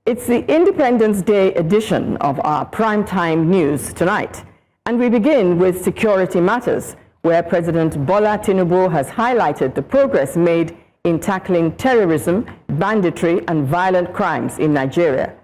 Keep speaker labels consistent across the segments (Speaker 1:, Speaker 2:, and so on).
Speaker 1: It's the Independence Day edition of our primetime news tonight. And we begin with security matters, where President Bola Tinubu has highlighted the progress made in tackling terrorism, banditry, and violent crimes in Nigeria.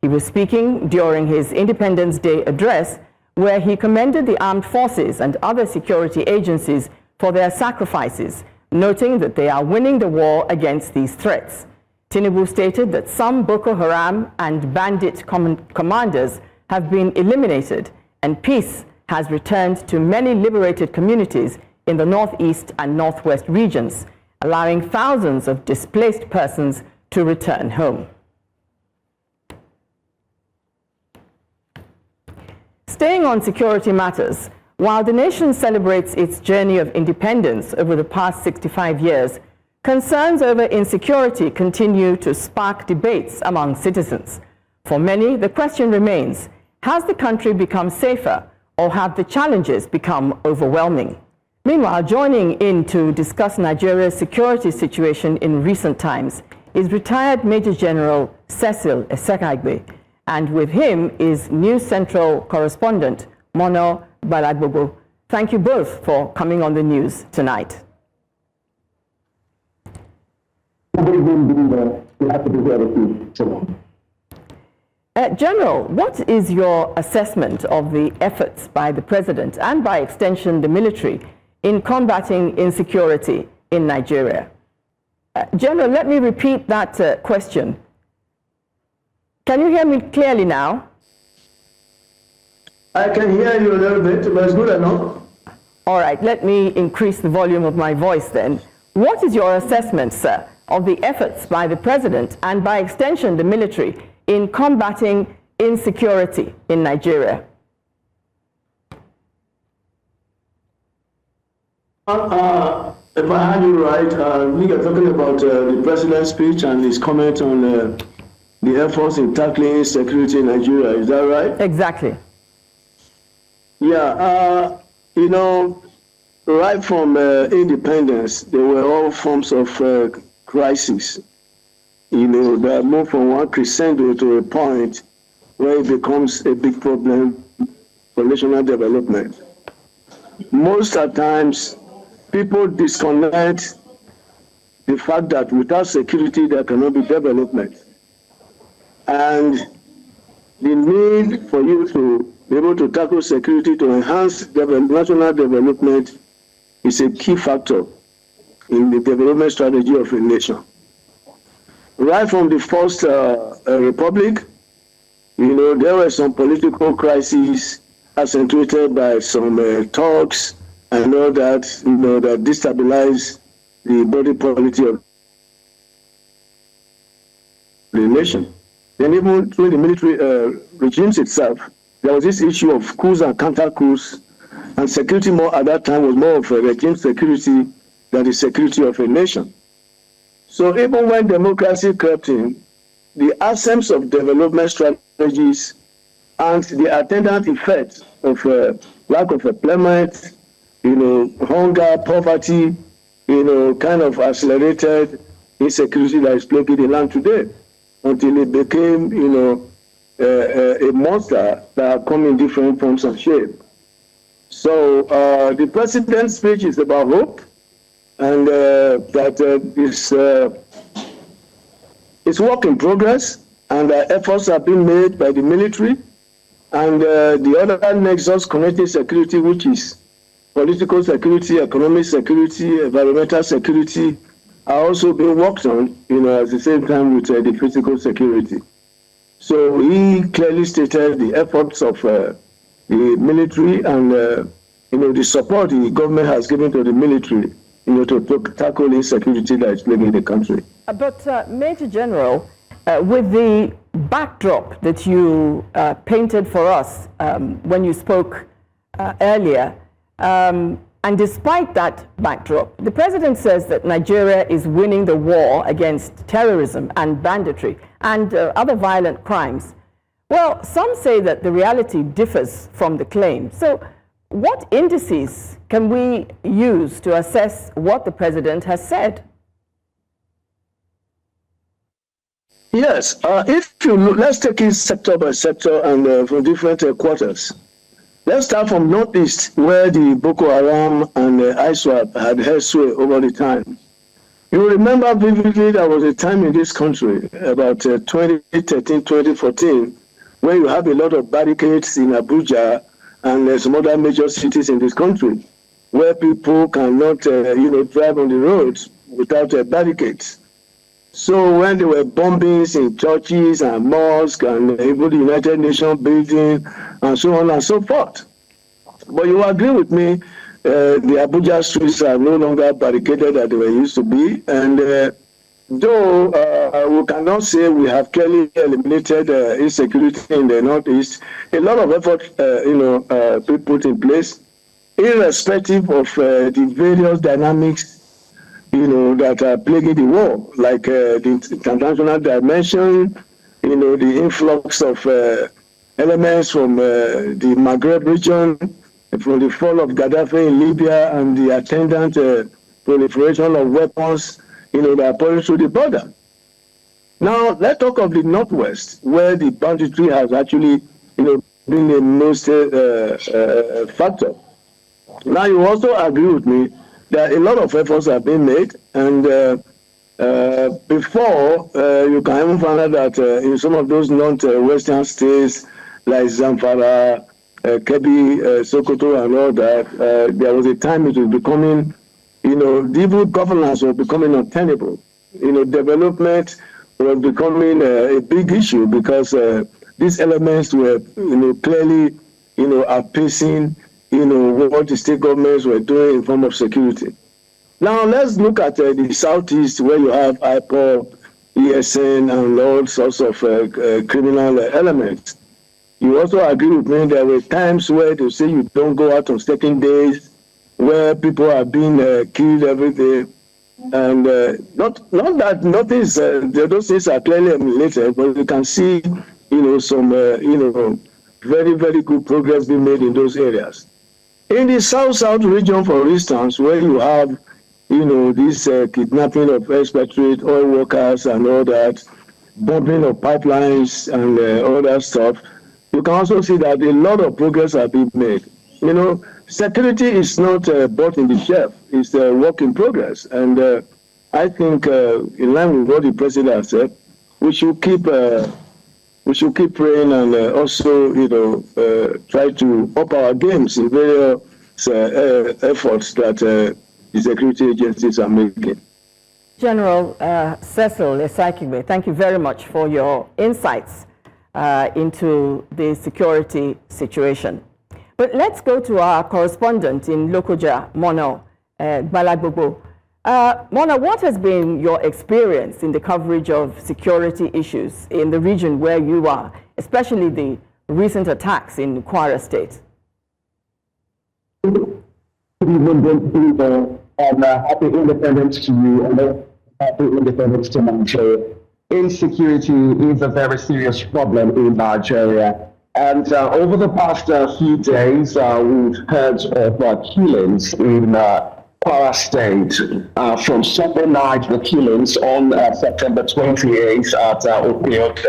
Speaker 1: He was speaking during his Independence Day address, where he commended the armed forces and other security agencies for their sacrifices, noting that they are winning the war against these threats. Tinubu stated that some Boko Haram and bandit commanders have been eliminated, and peace has returned to many liberated communities in the northeast and northwest regions, allowing thousands of displaced persons to return home. Staying on security matters, while the nation celebrates its journey of independence over the past 65 years, concerns over insecurity continue to spark debates among citizens. For many, the question remains, has the country become safer, or have the challenges become overwhelming? Meanwhile, joining in to discuss Nigeria's security situation in recent times is retired Major General Cecil Esekagbe, and with him is News Central correspondent Mono Balagbogo. Thank you both for coming on the news tonight. General, what is your assessment of the efforts by the President and by extension the military in combating insecurity in Nigeria? General, let me repeat that question. Can you hear me clearly now?
Speaker 2: I can hear you a little bit, but it's good enough.
Speaker 1: All right, let me increase the volume of my voice then. What is your assessment, sir, of the efforts by the President and by extension the military in combating insecurity in Nigeria?
Speaker 2: If I heard you right, we are talking about the President's speech and his comment on the efforts in tackling security in Nigeria. Is that right?
Speaker 1: Exactly.
Speaker 2: Yeah, you know, right from independence, there were all forms of crisis, you know, that move from one crescendo to a point where it becomes a big problem for national development. Most of the times, people disconnect the fact that without security, there cannot be development. And the need for you to be able to tackle security to enhance national development is a key factor in the development strategy of a nation. Right from the first republic, you know, there were some political crises accentuated by some talks and all that, you know, that destabilized the body politic of the nation. Then even through the military regimes itself, there was this issue of coups and counter-coups, and security more at that time was more of a regime security than the security of a nation. So even when democracy crept in, the absence of development strategies and the attendant effect of lack of employment, you know, hunger, poverty, you know, kind of accelerated insecurity that is plaguing the land today, until it became, you know, a monster that come in different forms and shape. So the President's speech is about hope, and that it's work in progress, and efforts have been made by the military, and the other nexus connecting security, which is political security, economic security, environmental security, are also being worked on, you know, at the same time with the physical security. So he clearly stated the efforts of the military and, you know, the support the government has given to the military, you know, to tackle insecurity that is plaguing the country.
Speaker 1: But Major General, with the backdrop that you painted for us when you spoke earlier, and despite that backdrop, the President says that Nigeria is winning the war against terrorism and banditry and other violent crimes. Well, some say that the reality differs from the claim. So what indices can we use to assess what the President has said?
Speaker 2: Yes, if you look, let's take it sector by sector and from different quarters. Let's start from Northeast, where the Boko Haram and ISWAP had held sway over the time. You remember vividly there was a time in this country, about 2013, 2014, where you have a lot of barricades in Abuja and some other major cities in this country, where people cannot, drive on the roads without barricades. So when there were bombings in churches and mosques and even the United Nations building and so on and so forth. But you agree with me, the Abuja streets are no longer barricaded as they were used to be. And though we cannot say we have clearly eliminated insecurity in the Northeast, a lot of effort, be put in place, irrespective of the various dynamics that are plaguing the world, like the international dimension, the influx of elements from the Maghreb region, from the fall of Gaddafi in Libya and the attendant proliferation of weapons, that are pouring through the border. Now, let's talk of the Northwest, where the banditry has actually, been the most factor. Now, you also agree with me that a lot of efforts have been made, and before you can even find out that in some of those non-Western states like Zamfara, Kebbi, Sokoto, and all that, there was a time it was becoming, the evil governance was becoming untenable. Development was becoming a big issue because these elements were, clearly, outpacing what the state governments were doing in form of security. Now, let's look at the Southeast, where you have IPOB, ESN, and all sorts of criminal elements. You also agree with me there were times where they say you don't go out on certain days, where people are being killed every day. And not that nothing, those things are clearly emulated, but you can see, some, very, very good progress being made in those areas. In the South region, for instance, where you have, this kidnapping of expatriate oil workers and all that, bombing of pipelines and all that stuff, you can also see that a lot of progress has been made. Security is not bought in the shelf; it's a work in progress. And I think, in line with what the president has said, we should keep praying and also, try to up our games in various efforts that the security agencies are making.
Speaker 1: General Cecil Esaikibe, thank you very much for your insights into the security situation. But let's go to our correspondent in Lokoja, Mono Balagbobo. Mona, what has been your experience in the coverage of security issues in the region where you are, especially the recent attacks in Kwara State?
Speaker 3: Good evening, and happy independence to you, and happy independence to Nigeria. Insecurity is a very serious problem in Nigeria. And over the past few days, we've heard of killings in Kwara State. From Sunday night, the killings on September 28th at Opeote.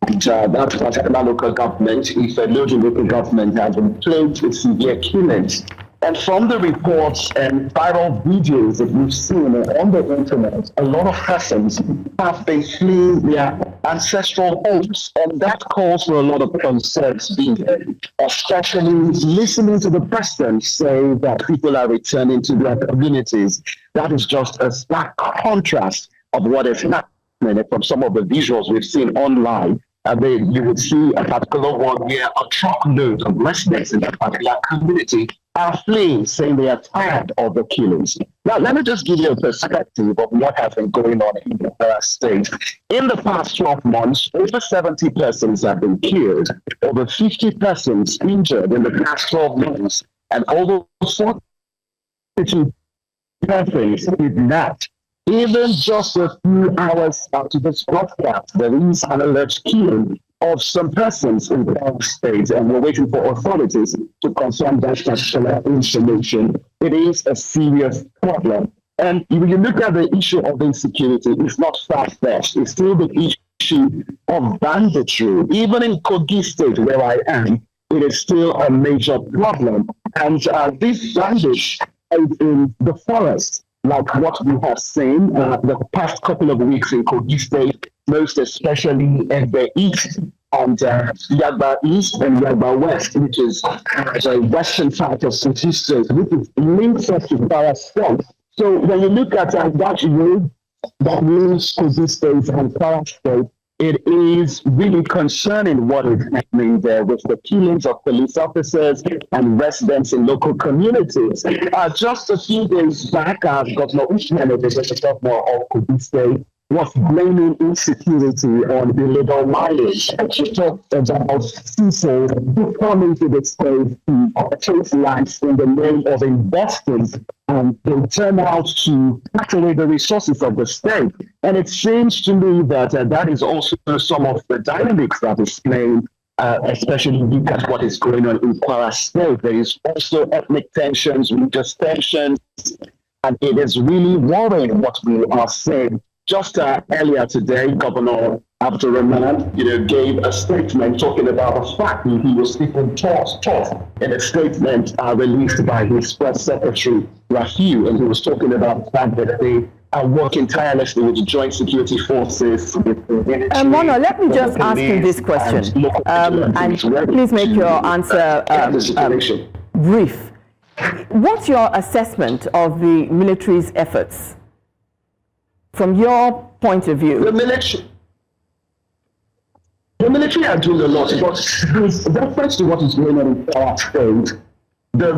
Speaker 3: That particular local government, if a local government, has been plagued with severe killings. And from the reports and viral videos that we've seen on the internet, a lot of persons have been fleeing their ancestral homes, and that calls for a lot of concerns being had, especially listening to the president say that people are returning to their communities. That is just a stark contrast of what is happening from some of the visuals we've seen online. And you would see a particular one where a truckload of residents in that particular community are fleeing, saying they are tired of the killings. Now, let me just give you a perspective of what has been going on in the Kwara State. In the past 12 months, over 70 persons have been killed, over 50 persons injured in the past 12 months, and over 40 persons kidnapped. Even just a few hours after this broadcast, there is an alleged killing of some persons in the state, and we're waiting for authorities to confirm that particular information. It is a serious problem. And if you look at the issue of insecurity, it's not far-fetched. It's still the issue issue of banditry. Even in Kogi State, where I am, it is still a major problem. And this bandits in the forest, like what we have seen the past couple of weeks in Kogi State, most especially in the east, and Yagba East and Yagba West, which is the western part of Kogi State, which is linked up to Kwara State. So when you look at that road that links Kogi State and Kwara State, it is really concerning what is happening there with the killings of police officers and residents in local communities. Just a few days back, Governor Usman, the governor of Kogi State, was blaming insecurity on illegal mileage. She talked about people who come into the state to chase lives in the name of investing, and they turn out to take away the resources of the state. And it seems to me that that is also some of the dynamics that is playing, especially look at what is going on in Kwara State. There is also ethnic tensions, religious tensions, and it is really worrying what we are seeing. Just earlier today, Governor Abdurrahman, gave a statement talking about the fact that he was speaking tough in a statement released by his press secretary, Rafiu, and he was talking about the fact that they are working tirelessly with the joint security forces.
Speaker 1: Mono, let me just ask you this question, and please make your answer brief. What's your assessment of the military's efforts? From your point of view. The military are doing a lot, but with reference to what is going on in our state, the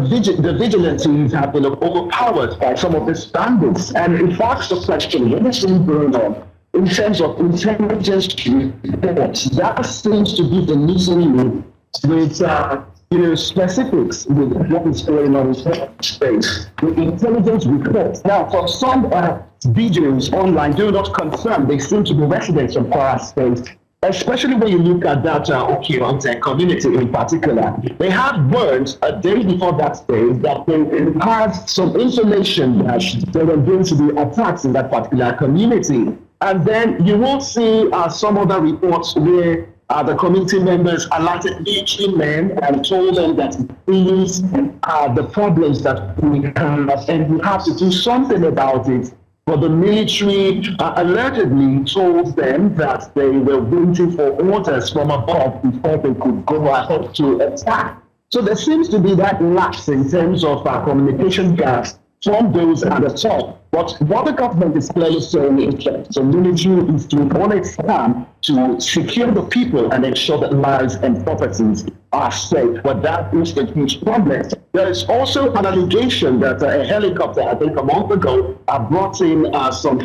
Speaker 1: vigilantes have been overpowered by some of these bandits. And in fact, the question, what is really going on in terms of intelligence reports? That seems to be the missing with specifics with what is going on in space. With intelligence reports. Now, for some videos online do not confirm they seem to be residents of Kwara State, especially when you look at that Okironte community in particular. They had warned a day before that day that they had some information that there were going to be attacks in that particular community. And then you will see some other reports where the community members alerted military men and told them that these are the problems that we have, and we have to do something about it. But the military alertedly told them that they were waiting for orders from above before they could go ahead to attack. So there seems to be that lapse in terms of communication gaps from those at the top. But what the government is clearly saying is that the military is doing all it can to secure the people and ensure that lives and properties are safe. But that is a huge problem. There is also an allegation that a helicopter, I think a month ago, brought in some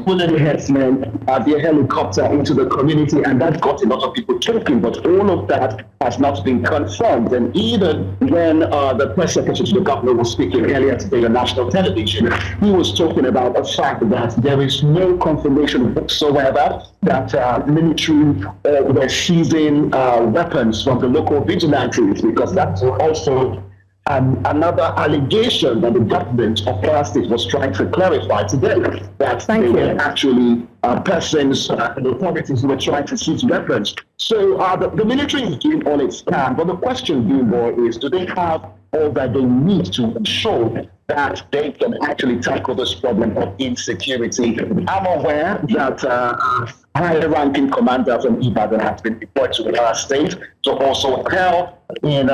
Speaker 1: Fulani headsmen via helicopter into the community, and that got a lot of people talking. But all of that has not been confirmed. And even when the press secretary to the governor was speaking earlier today on national television, he was talking about the fact that there is no confirmation whatsoever that military were seizing weapons from the local vigilantes, because that's also another allegation that the government of Kwara State was trying to clarify today, that they were actually persons and authorities who were trying to seize weapons. So the military is doing all it can, but the question, Billboy, is do they have all that they need to ensure that they can actually tackle this problem of insecurity? I'm aware that high-ranking commander from Ibadan has been deployed to Kwara State to also help in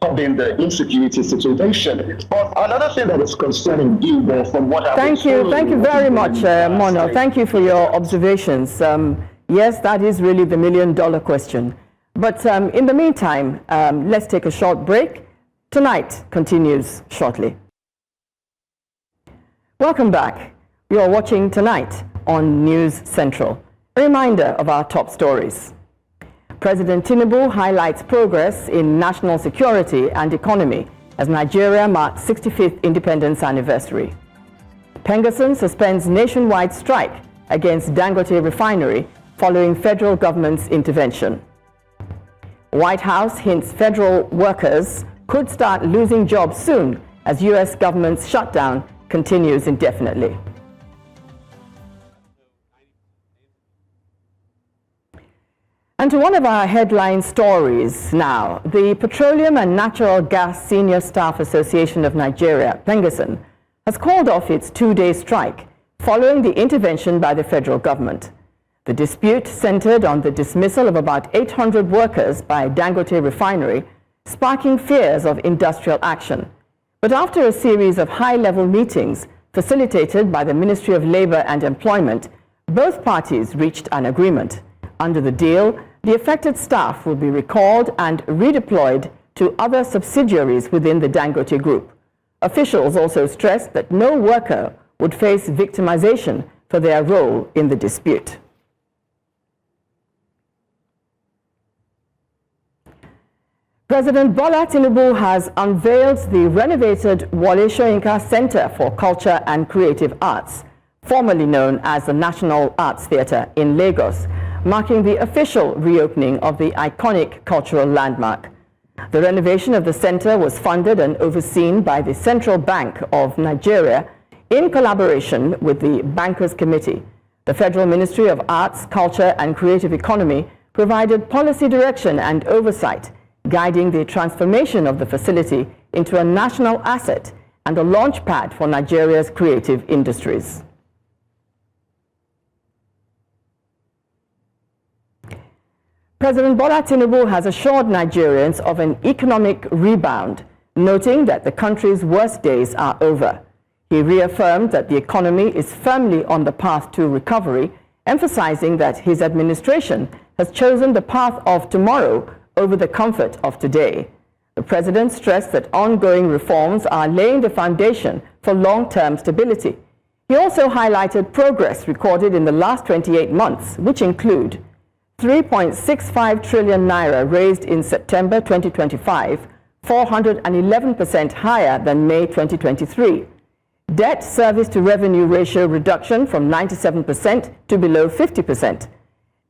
Speaker 1: solving the insecurity situation. But another thing that is concerning you, from what I've been Thank you very much, Mono. Thank you for your observations. Yes, that is really the million-dollar question. But in the meantime, let's take a short break. Tonight continues shortly. Welcome back. You are watching Tonight on News Central. A reminder of our top stories. President Tinubu highlights progress in national security and economy as Nigeria marks 65th independence anniversary. Pengerson suspends nationwide strike against Dangote refinery following federal government's intervention. White House hints federal workers could start losing jobs soon as U.S. government's shutdown continues indefinitely. And to one of our headline stories now, the Petroleum and Natural Gas Senior Staff Association of Nigeria, PENGASSN, has called off its two-day strike following the intervention by the federal government. The dispute centered on the dismissal of about 800 workers by Dangote Refinery, sparking fears of industrial action. But after a series of high-level meetings facilitated by the Ministry of Labor and Employment, both parties reached an agreement. Under the deal, the affected staff will be recalled and redeployed to other subsidiaries within the Dangote Group. Officials also stressed that no worker would face victimization for their role in the dispute. President Bola Tinubu has unveiled the renovated Wole Soyinka Centre for Culture and Creative Arts, formerly known as the National Arts Theatre in Lagos, marking the official reopening of the iconic cultural landmark. The renovation of the centre was funded and overseen by the Central Bank of Nigeria in collaboration with the Bankers Committee. The Federal Ministry of Arts, Culture and Creative Economy provided policy direction and oversight, guiding the transformation of the facility into a national asset and a launchpad for Nigeria's creative industries. President Bola Tinubu has assured Nigerians of an economic rebound, noting that the country's worst days are over. He reaffirmed that the economy is firmly on the path to recovery, emphasizing that his administration has chosen the path of tomorrow over the comfort of today. The president stressed that ongoing reforms are laying the foundation for long-term stability. He also highlighted progress recorded in the last 28 months, which include 3.65 trillion naira raised in September 2025, 411% higher than May 2023. Debt service to revenue ratio reduction from 97% to below 50%.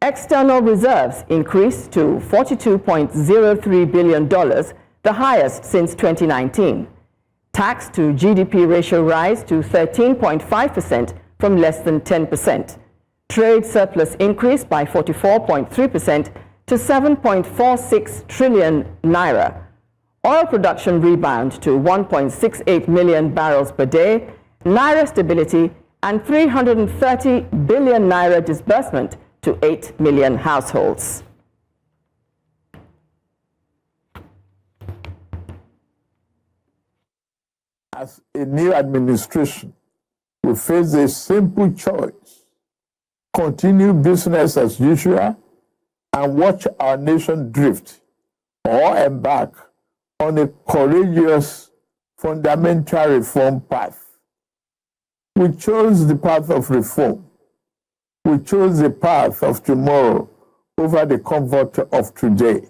Speaker 1: External reserves increased to $42.03 billion, the highest since 2019. Tax to GDP ratio rise to 13.5% from less than 10%. Trade surplus increased by 44.3% to 7.46 trillion naira. Oil production rebound to 1.68 million barrels per day, naira stability, and 330 billion naira disbursement to 8 million households.
Speaker 4: As a new administration, we face a simple choice: continue business as usual and watch our nation drift, or embark on a courageous fundamental reform path. We chose the path of reform. We chose the path of tomorrow over the comfort of today.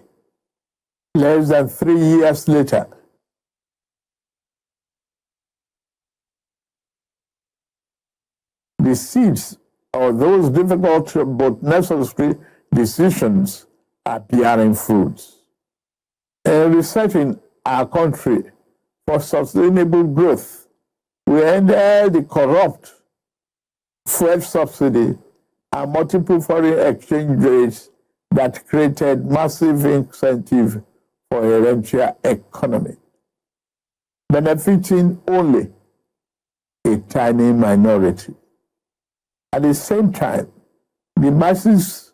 Speaker 4: Less than 3 years later, the seeds of those difficult but necessary decisions are bearing fruits. In resetting our country for sustainable growth, we ended the corrupt fuel subsidy and multiple foreign exchange rates that created massive incentive for a rentier economy, benefiting only a tiny minority. At the same time, the masses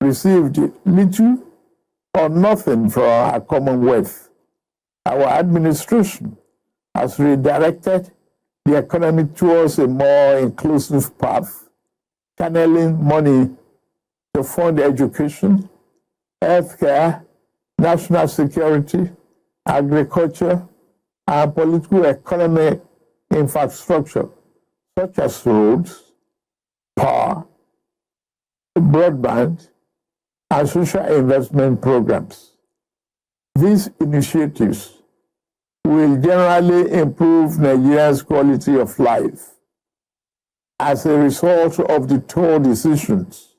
Speaker 4: received little or nothing from our commonwealth. Our administration has redirected the economy towards a more inclusive path, channeling money to fund education, healthcare, national security, agriculture, and political economic infrastructure, such as roads, power, broadband, and social investment programs. These initiatives will generally improve Nigeria's quality of life as a result of the tough decisions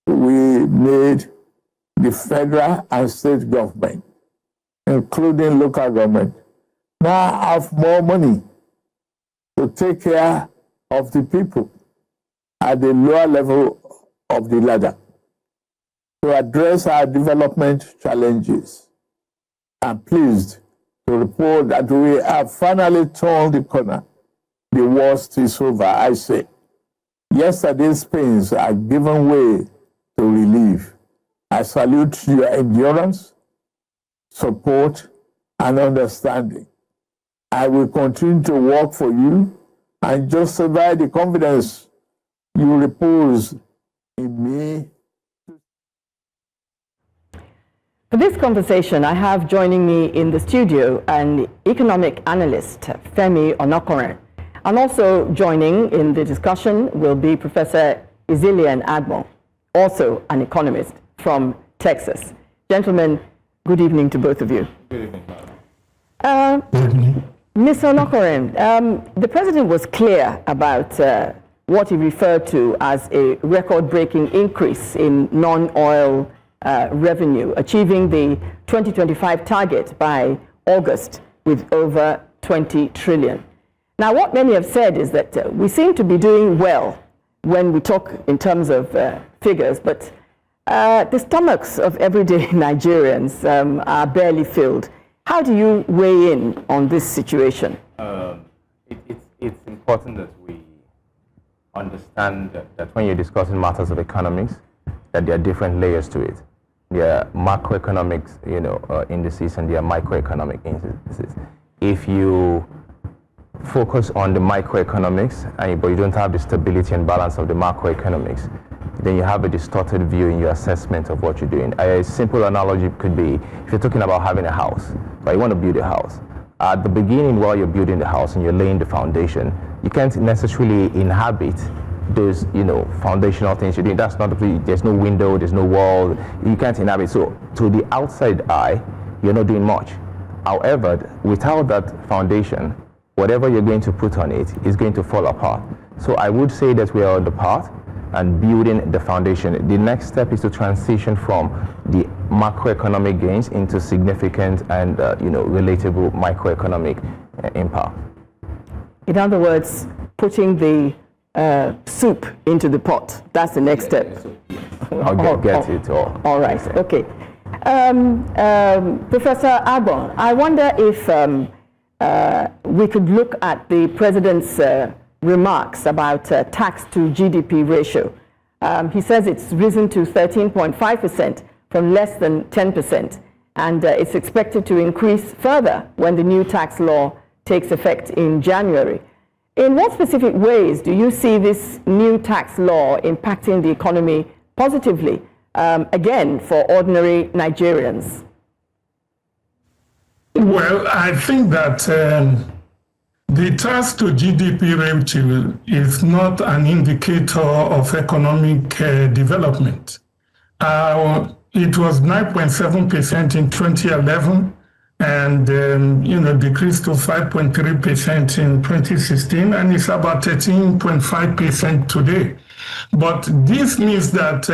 Speaker 4: we made. The federal and state government, including local government, now have more money to take care of the people at the lower level of the ladder. to address our development challenges. I'm pleased to report that we have finally turned the corner. The worst is over, I say. Yesterday's pains are given way to relief. I salute your endurance, support, and understanding. I will continue to work for you and justify the confidence you repose in me.
Speaker 1: For this conversation, I have joining me in the studio an economic analyst, Femi Onokoren. And also joining in the discussion will be Professor Izilian Agbo, also an economist from Texas. Gentlemen, good evening to both of you.
Speaker 5: Good evening, madam.
Speaker 1: Ms. Onokoren, the president was clear about what he referred to as a record-breaking increase in non-oil revenue, achieving the 2025 target by August with over 20 trillion. Now, what many have said is that we seem to be doing well when we talk in terms of figures, but the stomachs of everyday Nigerians are barely filled. How do you weigh in on this situation?
Speaker 5: It's important that we understand that when you're discussing matters of economics, that there are different layers to it. There are macroeconomics, indices, and there are microeconomic indices. If you focus on the microeconomics, but you don't have the stability and balance of the macroeconomics, then you have a distorted view in your assessment of what you're doing. A simple analogy could be, if you're talking about having a house, but you want to build a house. At the beginning, while you're building the house and you're laying the foundation, you can't necessarily inhabit those, foundational things you're doing. That's not, there's no window, there's no wall, you can't inhabit. So to the outside eye, you're not doing much. However, without that foundation, whatever you're going to put on it is going to fall apart. So I would say that we are on the path and building the foundation. The next step is to transition from the macroeconomic gains into significant and relatable microeconomic impact.
Speaker 1: In other words, putting the soup into the pot. That's the next step.
Speaker 5: I'll get it all.
Speaker 1: All right, okay. Professor Agbon, I wonder if we could look at the president's remarks about tax to GDP ratio. He says it's risen to 13.5% from less than 10%, and it's expected to increase further when the new tax law takes effect in January. In what specific ways do you see this new tax law impacting the economy positively, again, for ordinary Nigerians?
Speaker 6: Well, I think that the tax to GDP ratio is not an indicator of economic development. It was 9.7% in 2011 and decreased to 5.3% in 2016, and it's about 13.5% today. But this means that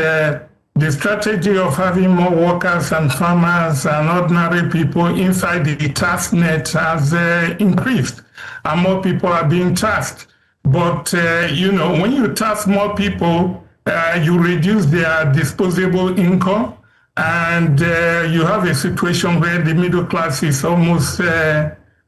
Speaker 6: the strategy of having more workers and farmers and ordinary people inside the tax net has increased, and more people are being taxed. But, when you tax more people, you reduce their disposable income, and you have a situation where the middle class is almost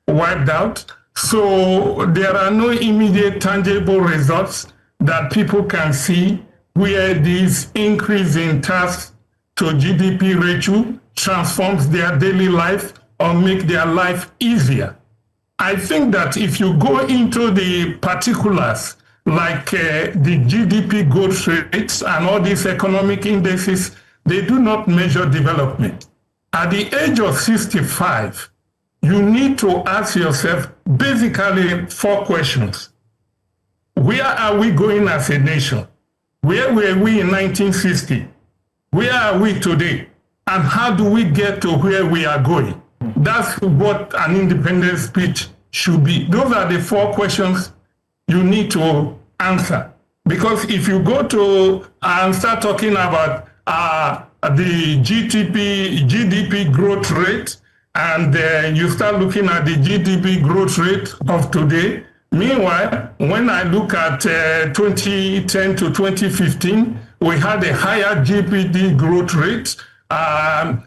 Speaker 6: wiped out. So there are no immediate tangible results that people can see where this increase in tax to GDP ratio transforms their daily life or make their life easier. I think that if you go into the particulars, like the GDP growth rates and all these economic indices, they do not measure development. At the age of 65, you need to ask yourself basically 4 questions. Where are we going as a nation? Where were we in 1960? Where are we today? And how do we get to where we are going? That's what an independent speech should be. Those are the 4 questions you need to answer. Because if you go to and start talking about the GDP growth rate, and you start looking at the GDP growth rate of today, meanwhile, when I look at 2010 to 2015, we had a higher GDP growth rate.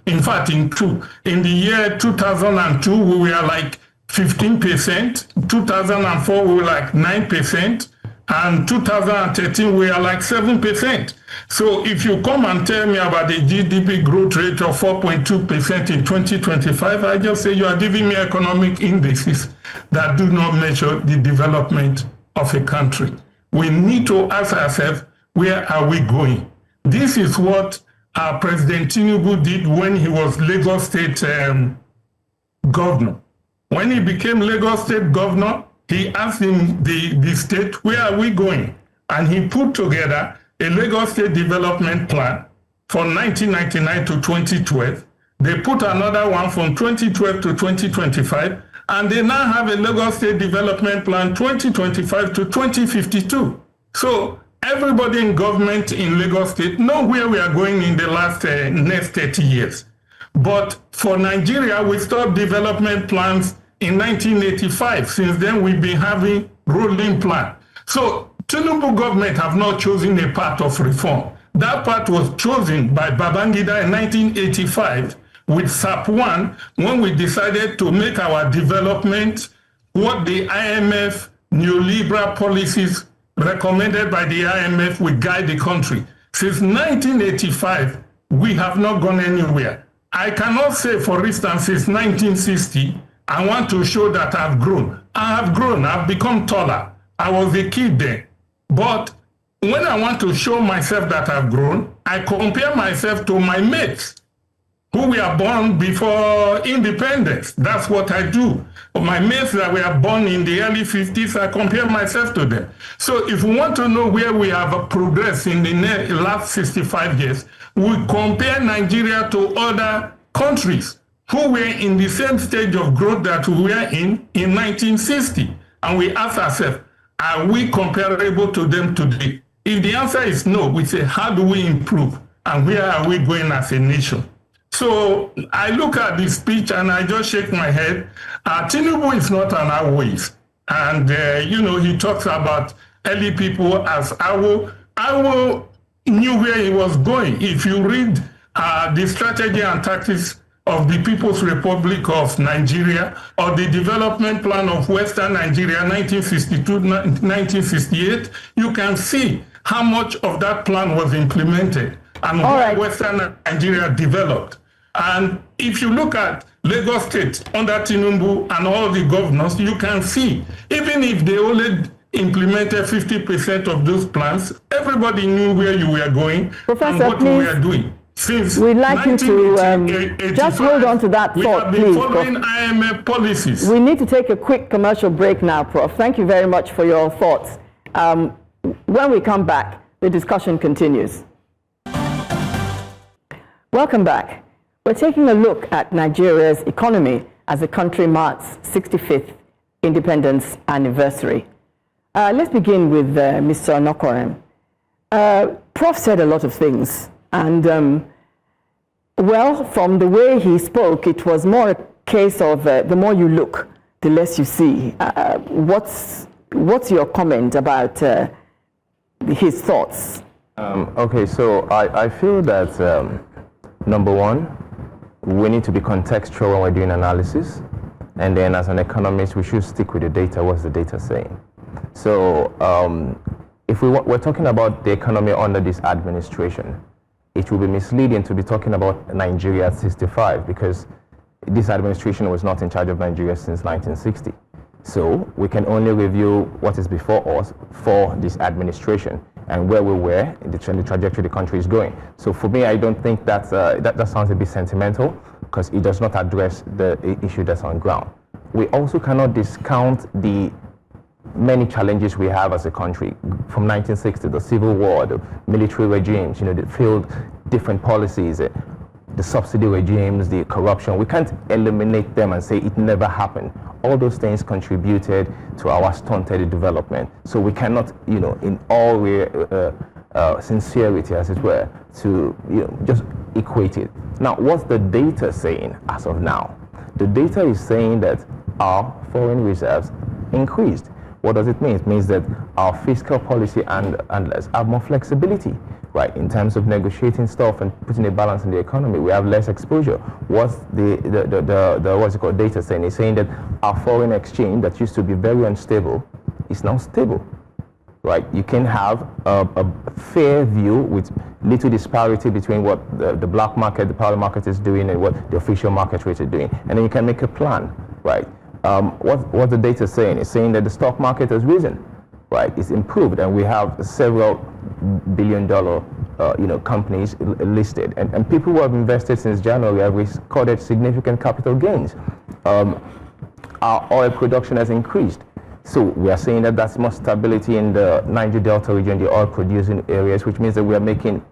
Speaker 6: In fact, in the year 2002, we were like 15%. 2004, we were like 9%. And 2013, we are like 7%. So if you come and tell me about the GDP growth rate of 4.2% in 2025, I just say you are giving me economic indices that do not measure the development of a country. We need to ask ourselves, where are we going? This is what President Tinubu did when he was Lagos State governor. When he became Lagos State governor, he asked the state, where are we going? And he put together a Lagos State development plan from 1999 to 2012. They put another one from 2012 to 2025. And they now have a Lagos State development plan 2025 to 2052. So everybody in government in Lagos State know where we are going in the next 30 years. But for Nigeria, we stopped development plans in 1985. Since then, we've been having rolling plan. So Tinubu government have not chosen a path of reform. That path was chosen by Babangida in 1985 with SAP-1 when we decided to make our development what the IMF neoliberal policies recommended by the IMF will guide the country. Since 1985, we have not gone anywhere. I cannot say, for instance, since 1960, I want to show that I've grown. I have grown. I've become taller. I was a kid then. But when I want to show myself that I've grown, I compare myself to my mates who were born before independence. That's what I do. My mates that were born in the early 50s, I compare myself to them. So if we want to know where we have progressed in the last 65 years, we compare Nigeria to other countries who were in the same stage of growth that we were in 1960. And we ask ourselves, are we comparable to them today? If the answer is no, we say, how do we improve? And where are we going as a nation? So I look at this speech and I just shake my head. Tinubu is not an Awoist. And, he talks about early people as Awo. Awo knew where he was going. If you read the strategy and tactics of the People's Republic of Nigeria or the development plan of Western Nigeria, 1962-1968, you can see how much of that plan was implemented and how Western Nigeria developed. And if you look at Lagos State under Tinubu and all the governors, you can see, even if they only implemented 50% of those plans, everybody knew where you were going and what you were doing.
Speaker 1: We'd like you to just hold on to that thought, please.
Speaker 6: Following IMF policies.
Speaker 1: We need to take a quick commercial break now, Prof. Thank you very much for your thoughts. When we come back, the discussion continues. Welcome back. We're taking a look at Nigeria's economy as the country marks 65th independence anniversary. Let's begin with Mr. Onokorem. Prof said a lot of things. And, well, from the way he spoke, it was more a case of the more you look, the less you see. What's your comment about his thoughts?
Speaker 5: Okay, so I feel that, number one, we need to be contextual when we're doing analysis. And then as an economist, we should stick with the data. What's the data saying? So if we're talking about the economy under this administration, it will be misleading to be talking about Nigeria at 65 because this administration was not in charge of Nigeria since 1960. So we can only review what is before us for this administration and where we were in the trajectory the country is going. So for me, I don't think that sounds a bit sentimental because it does not address the issue that's on ground. We also cannot discount the many challenges we have as a country from 1960, the civil war, the military regimes, that failed different policies, the subsidy regimes, the corruption. We can't eliminate them and say it never happened. All those things contributed to our stunted development. So we cannot, in all sincerity, as it were, to just equate it. Now, what's the data saying as of now? The data is saying that our foreign reserves increased. What does it mean? It means that our fiscal policy and let's have more flexibility, right, in terms of negotiating stuff and putting a balance in the economy. We have less exposure. What's the what's it called, data saying? It's saying that our foreign exchange that used to be very unstable is now stable. Right, you can have a fair view with little disparity between what the black market, the powder market is doing and what the official market rate is doing. And then you can make a plan, right? What the data is saying? It's saying that the stock market has risen, right? It's improved, and we have several billion-dollar companies listed. And people who have invested since January have recorded significant capital gains. Our oil production has increased. So we are saying that that's more stability in the Niger Delta region, the oil-producing areas, which means that we are making,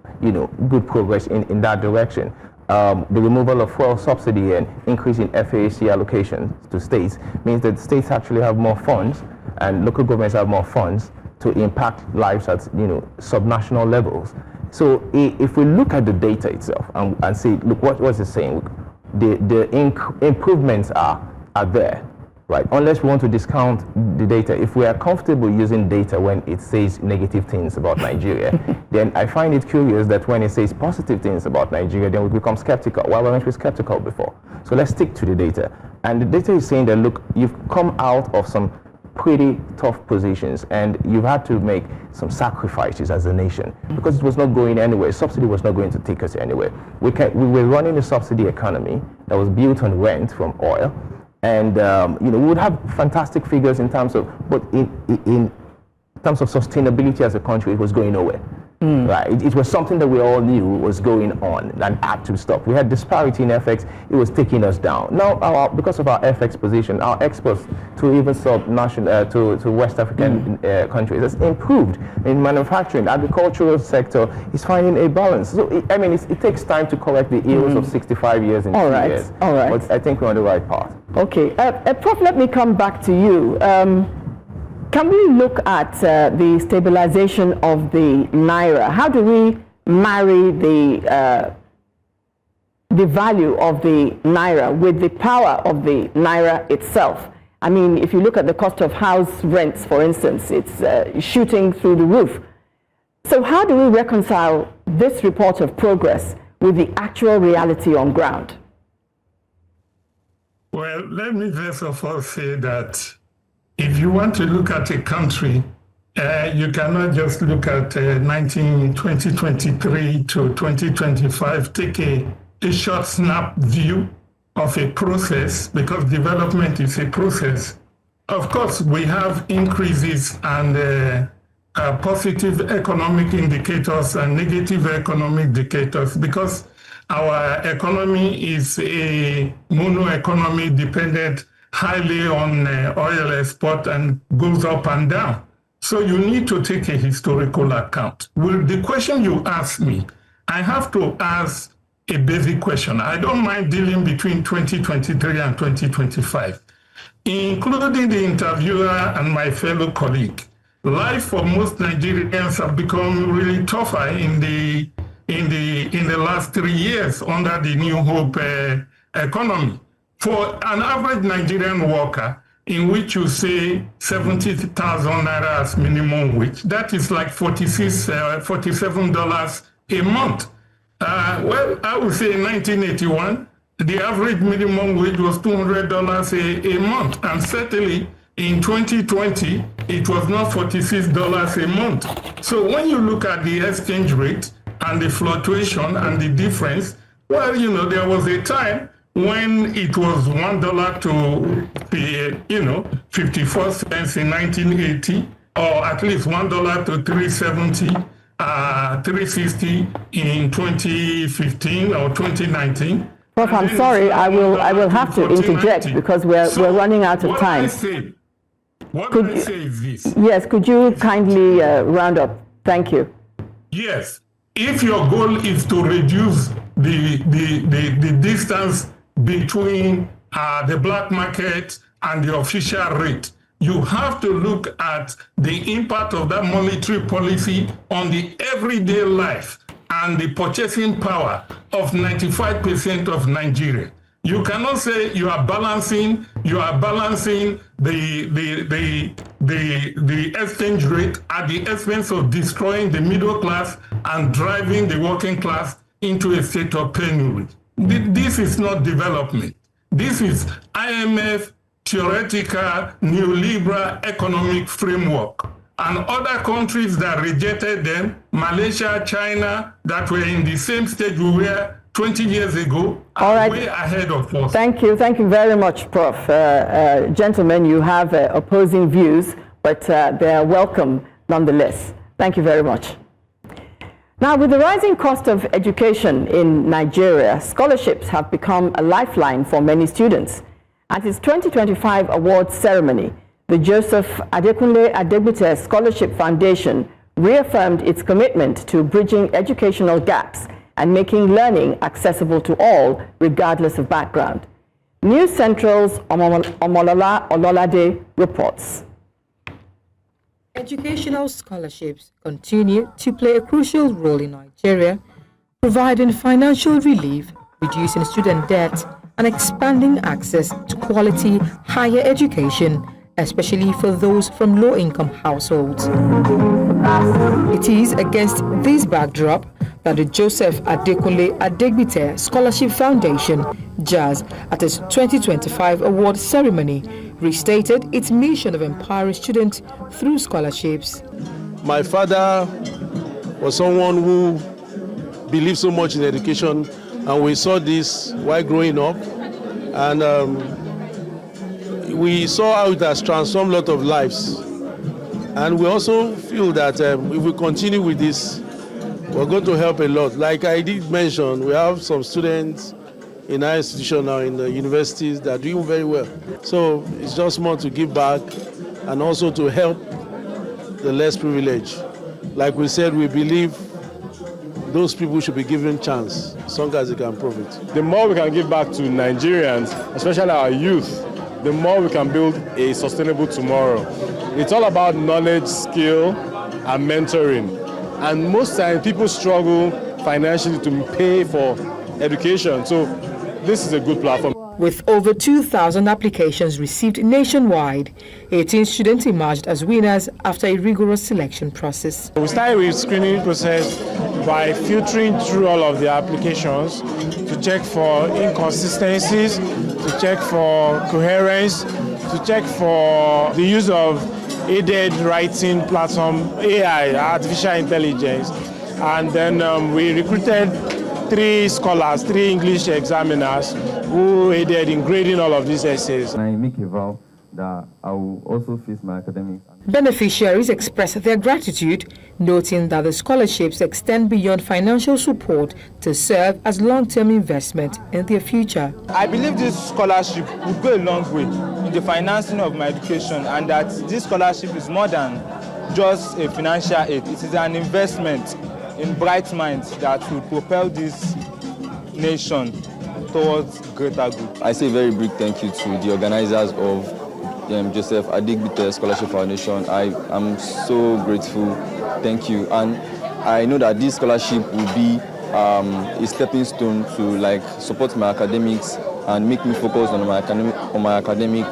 Speaker 5: good progress in that direction. The removal of fuel subsidy and increase in FAAC allocation to states means that states actually have more funds and local governments have more funds to impact lives at, subnational levels. So if we look at the data itself and see, look, what's it saying? The improvements are there. Right, unless we want to discount the data. If we are comfortable using data when it says negative things about Nigeria, then I find it curious that when it says positive things about Nigeria, then we become skeptical. Why weren't we skeptical before? So let's stick to the data. And the data is saying that, look, you've come out of some pretty tough positions and you've had to make some sacrifices as a nation because it was not going anywhere. Subsidy was not going to take us anywhere. We were running a subsidy economy that was built on rent from oil. And we would have fantastic figures in terms of, but in terms of sustainability as a country, it was going nowhere. Right? It was something that we all knew was going on and had to stop. We had disparity in FX; it was taking us down. Now, because of our FX position, our exports to even sub-national to West African countries has improved. In manufacturing, agricultural sector is finding a balance. So, it takes time to correct the ills of 65 years in 2 years.
Speaker 1: All right.
Speaker 5: But I think we're on the right path.
Speaker 1: Okay, Prof, let me come back to you. Can we look at the stabilization of the Naira? How do we marry the value of the Naira with the power of the Naira itself? I mean, if you look at the cost of house rents, for instance, it's shooting through the roof. So how do we reconcile this report of progress with the actual reality on ground?
Speaker 6: Well, let me first of all say that if you want to look at a country, you cannot just look at 2023 to 2025, take a short snap view of a process, because development is a process. Of course, we have increases and positive economic indicators and negative economic indicators, because our economy is a mono economy dependent highly on oil export and goes up and down. So you need to take a historical account. With the question you asked me, I have to ask a basic question. I don't mind dealing between 2023 and 2025, including the interviewer and my fellow colleague. Life for most Nigerians have become really tougher in the last 3 years under the New Hope economy. For an average Nigerian worker, in which you say 70,000 naira as minimum wage, that is like $47 a month. Well, I would say in 1981, the average minimum wage was $200 a month. And certainly in 2020, it was not $46 a month. So when you look at the exchange rate and the fluctuation and the difference, well, there was a time when it was $1 to 54 cents in 1980, or at least $1 to 370, 360 in 2015 or 2019.
Speaker 1: Prof, I'm sorry, I will have to interject because we're running out of time.
Speaker 6: What I say is this.
Speaker 1: Yes, could you kindly round up? Thank you.
Speaker 6: Yes, if your goal is to reduce the distance between the black market and the official rate, you have to look at the impact of that monetary policy on the everyday life and the purchasing power of 95% of Nigeria. You cannot say you are balancing the the exchange rate at the expense of destroying the middle class and driving the working class into a state of penury. This is not development. This is IMF theoretical neoliberal economic framework. And other countries that rejected them, Malaysia, China, that were in the same stage we were 20 years ago, are way ahead of us.
Speaker 1: Thank you very much, Prof. Gentlemen, you have opposing views, but they are welcome nonetheless. Thank you very much. Now, with the rising cost of education in Nigeria, scholarships have become a lifeline for many students. At its 2025 awards ceremony, the Joseph Adekunle Adegbite Scholarship Foundation reaffirmed its commitment to bridging educational gaps and making learning accessible to all, regardless of background. News Central's Omolola Ololade reports.
Speaker 7: Educational scholarships continue to play a crucial role in Nigeria, providing financial relief, reducing student debt, and expanding access to quality higher education, especially for those from low-income households. It is against this backdrop that the Joseph Adekunle Adegbite Scholarship Foundation, JAS, at its 2025 award ceremony, restated its mission of empowering students through scholarships.
Speaker 8: My father was someone who believed so much in education, and we saw this while growing up, and we saw how it has transformed a lot of lives. And we also feel that if we continue with this, we're going to help a lot. Like I did mention, we have some students in our institution now in the universities that are doing very well. So it's just more to give back and also to help the less privileged. Like we said, we believe those people should be given a chance as long as they can profit.
Speaker 9: The more we can give back to Nigerians, especially our youth, the more we can build a sustainable tomorrow. It's all about knowledge, skill, and mentoring. And most times people struggle financially to pay for education. So this is a good platform.
Speaker 7: With over 2,000 applications received nationwide, 18 students emerged as winners after a rigorous selection process.
Speaker 9: We started with screening process by filtering through all of the applications to check for inconsistencies, to check for coherence, to check for the use of aided writing platform, AI, artificial intelligence. And then we recruited 3 scholars, 3 English examiners who aided in grading all of these essays.
Speaker 10: And I make a vow that I will also face my academics.
Speaker 7: Beneficiaries expressed their gratitude, noting that the scholarships extend beyond financial support to serve as long-term investment in their future.
Speaker 11: I believe this scholarship will go a long way in the financing of my education, and that this scholarship is more than just a financial aid. It is an investment in bright minds that will propel this nation towards greater good.
Speaker 10: I say a very big thank you to the organizers of Joseph Adegbite Scholarship Foundation. I am so grateful. Thank you. And I know that this scholarship will be a stepping stone to support my academics and make me focus on my academic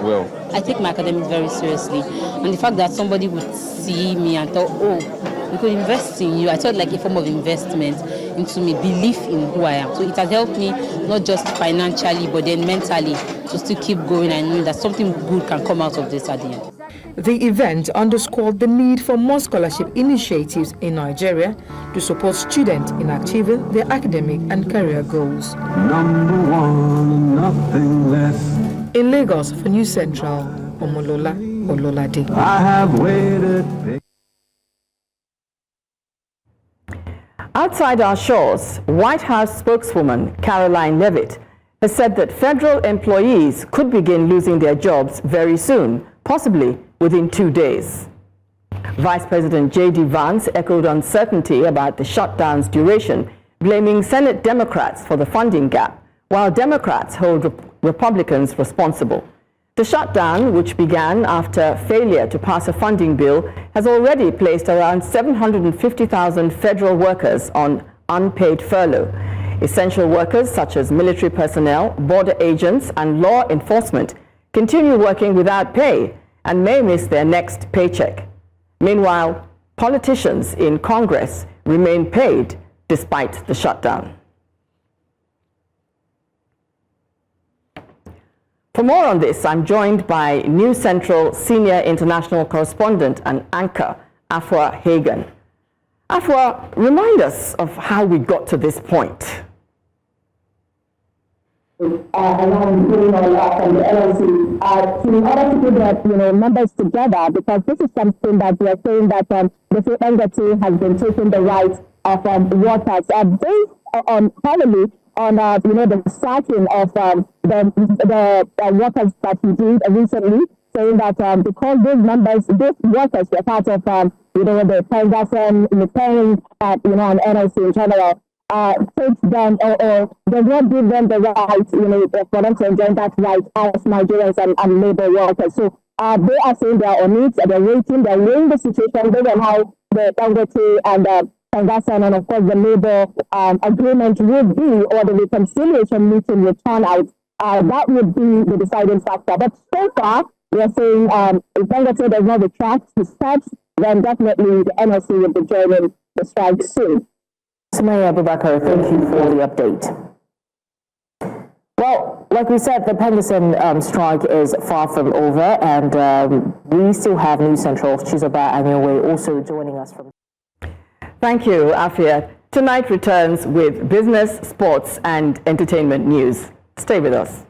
Speaker 10: well.
Speaker 12: I take my academics very seriously, and the fact that somebody would see me and thought, oh, we could invest in you, I thought like a form of investment into me, belief in who I am. So it has helped me not just financially, but then mentally to still keep going and know that something good can come out of this at the end.
Speaker 7: The event underscored the need for more scholarship initiatives in Nigeria to support students in achieving their academic and career goals.
Speaker 13: Number one, nothing less.
Speaker 7: In Lagos for News Central, Omolola Ololade.
Speaker 13: I have waited.
Speaker 1: Outside our shores, White House spokeswoman Caroline Leavitt has said that federal employees could begin losing their jobs very soon, possibly within 2 days. Vice President J.D. Vance echoed uncertainty about the shutdown's duration, blaming Senate Democrats for the funding gap, while Democrats hold Republicans responsible. The shutdown, which began after failure to pass a funding bill, has already placed around 750,000 federal workers on unpaid furlough. Essential workers such as military personnel, border agents, and law enforcement continue working without pay and may miss their next paycheck. Meanwhile, politicians in Congress remain paid despite the shutdown. For more on this, I'm joined by News Central senior international correspondent and anchor, Afua Hagan. Afua, remind us of how we got to this point.
Speaker 14: And I'm doing all that from the LLC in order to put the numbers together, because this is something that we are saying that the Dangote has been taking the rights of workers based on heavily on the sacking of the workers that he did recently, saying that because those workers were part of the transaction, repairing and NLC in general, takes them or does not give them the right, for them to enjoy that right as Nigerians and labor workers. So they are saying they are on it, they're weighing the situation based on how the Dangote and transaction and of course the labor agreement would be, or the reconciliation meeting would turn out. That would be the deciding factor. But so far, we are saying if Dangote does not retract his steps, then definitely the NLC will be joining the strike soon.
Speaker 1: Sumaya Abubakar, thank you for the update. Well, like we said, the Penderson strike is far from over, and we still have News Central's Chizoba Anyowe also joining us from. Thank you, Afia. Tonight returns with business, sports, and entertainment news. Stay with us.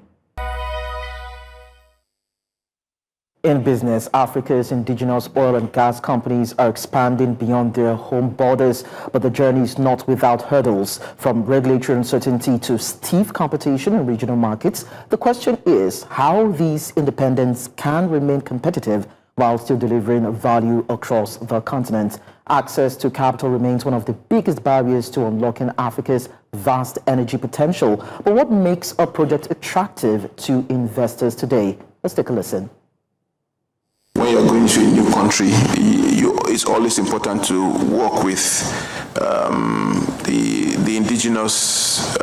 Speaker 15: In business, Africa's indigenous oil and gas companies are expanding beyond their home borders, but the journey is not without hurdles. From regulatory uncertainty to stiff competition in regional markets, the question is how these independents can remain competitive while still delivering value across the continent. Access to capital remains one of the biggest barriers to unlocking Africa's vast energy potential. But what makes a project attractive to investors today? Let's take a listen.
Speaker 16: When you're going to a new country, it's always important to work with the indigenous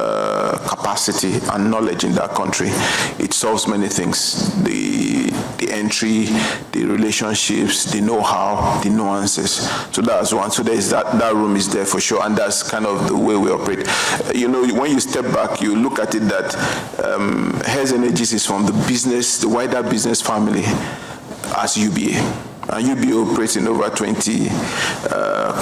Speaker 16: capacity and knowledge in that country. It solves many things: the entry, the relationships, the know-how, the nuances. So that's one. So there's that room is there for sure, and that's kind of the way we operate. When you step back, you look at it that Hess Energies is from the wider business family as UBA. And UBA operates in over 20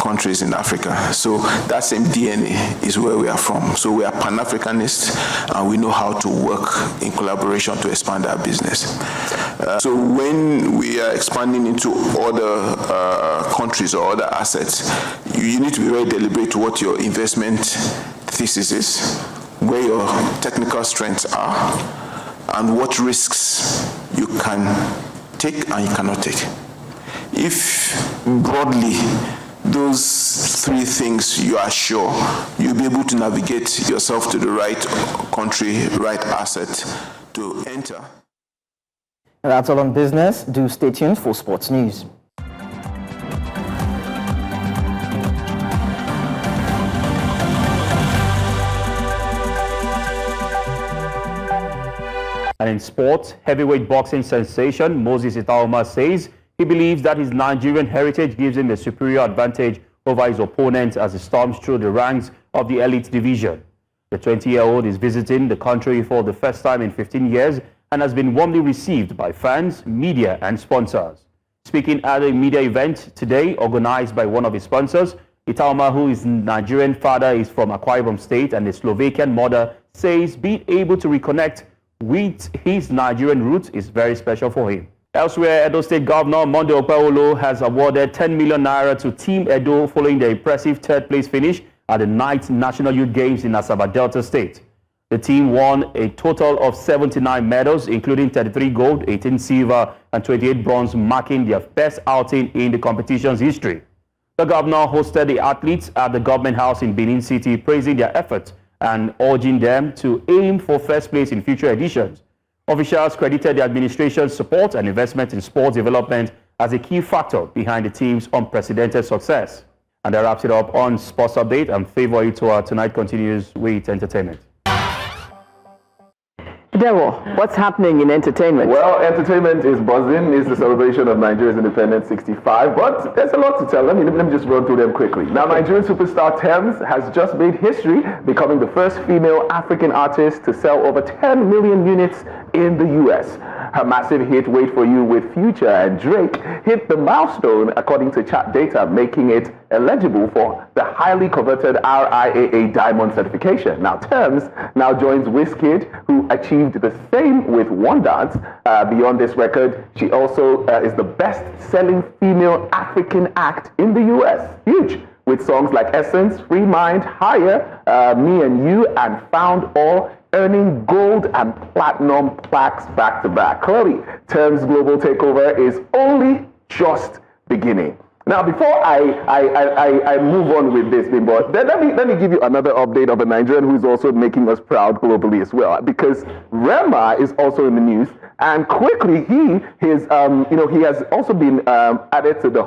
Speaker 16: countries in Africa. So that same DNA is where we are from. So we are Pan-Africanists, and we know how to work in collaboration to expand our business. So when we are expanding into other countries or other assets, you need to be very deliberate to what your investment thesis is, where your technical strengths are, and what risks you can take and you cannot take. If broadly those three things you are sure, you'll be able to navigate yourself to the right country, right asset to enter.
Speaker 15: And that's all on business. Do stay tuned for sports news.
Speaker 17: And in sports, heavyweight boxing sensation Moses Itaoma says he believes that his Nigerian heritage gives him a superior advantage over his opponents as he storms through the ranks of the elite division. The 20-year-old is visiting the country for the first time in 15 years and has been warmly received by fans, media, and sponsors. Speaking at a media event today organized by one of his sponsors, Itaoma, who is Nigerian father, is from Akwa Ibom State, and a Slovakian mother, says being able to reconnect with his Nigerian roots is very special for him. Elsewhere, Edo State Governor Monday Okpewolo has awarded 10 million naira to Team Edo following their impressive third-place finish at the 9th National Youth Games in Asaba Delta State. The team won a total of 79 medals, including 33 gold, 18 silver, and 28 bronze, marking their best outing in the competition's history. The governor hosted the athletes at the government house in Benin City, praising their efforts and urging them to aim for first place in future editions. Officials credited the administration's support and investment in sports development as a key factor behind the team's unprecedented success. And that wraps it up on Sports Update. I'm Favor Itoa. Tonight continues with entertainment.
Speaker 1: The Dewo, what's happening in entertainment?
Speaker 18: Well, entertainment is buzzing. It's the celebration of Nigeria's independence 65, but there's a lot to tell. Let me just run through them quickly. Now, Nigerian superstar Tems has just made history, becoming the first female African artist to sell over 10 million units in the US. Her massive hit, Wait For You with Future and Drake, hit the milestone according to chart data, making it eligible for the highly coveted RIAA Diamond certification. Now, Tems now joins Wizkid, who achieved the same with One Dance. Beyond this record, she also is the best-selling female African act in the US. Huge! With songs like Essence, Free Mind, Higher, Me and You, and Found All, earning gold and platinum plaques back-to-back. Clearly, Tems' global takeover is only just beginning. Now, before I move on with this, Bimbo, let me give you another update of a Nigerian who is also making us proud globally as well, because Rema is also in the news, and quickly he has also been added to the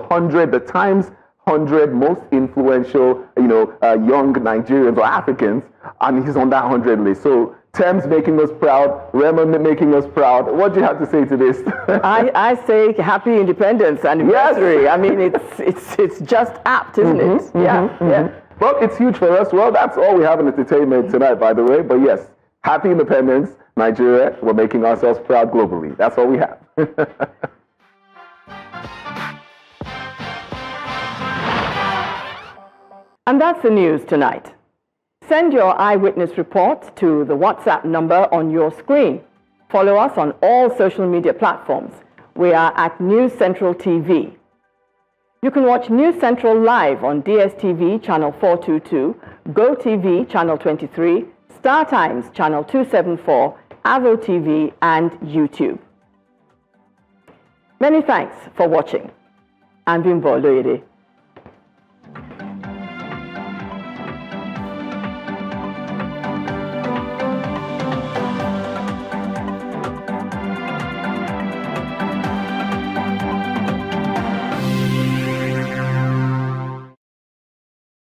Speaker 18: Times 100 most influential, young Nigerians or Africans, and he's on that 100 list. So Tems making us proud, Rema making us proud. What do you have to say to this?
Speaker 1: I say happy independence anniversary. Yes. I mean, it's just apt, isn't it? Yeah.
Speaker 18: Well, it's huge for us. Well, that's all we have in entertainment tonight, by the way. But yes, happy independence, Nigeria. We're making ourselves proud globally. That's all we have.
Speaker 1: And that's the news tonight. Send your eyewitness report to the WhatsApp number on your screen. Follow us on all social media platforms. We are at News Central TV. You can watch News Central live on DSTV channel 422, GoTV channel 23, Star Times channel 274, Avo TV, and YouTube. Many thanks for watching. I'm Bimbo Loyede.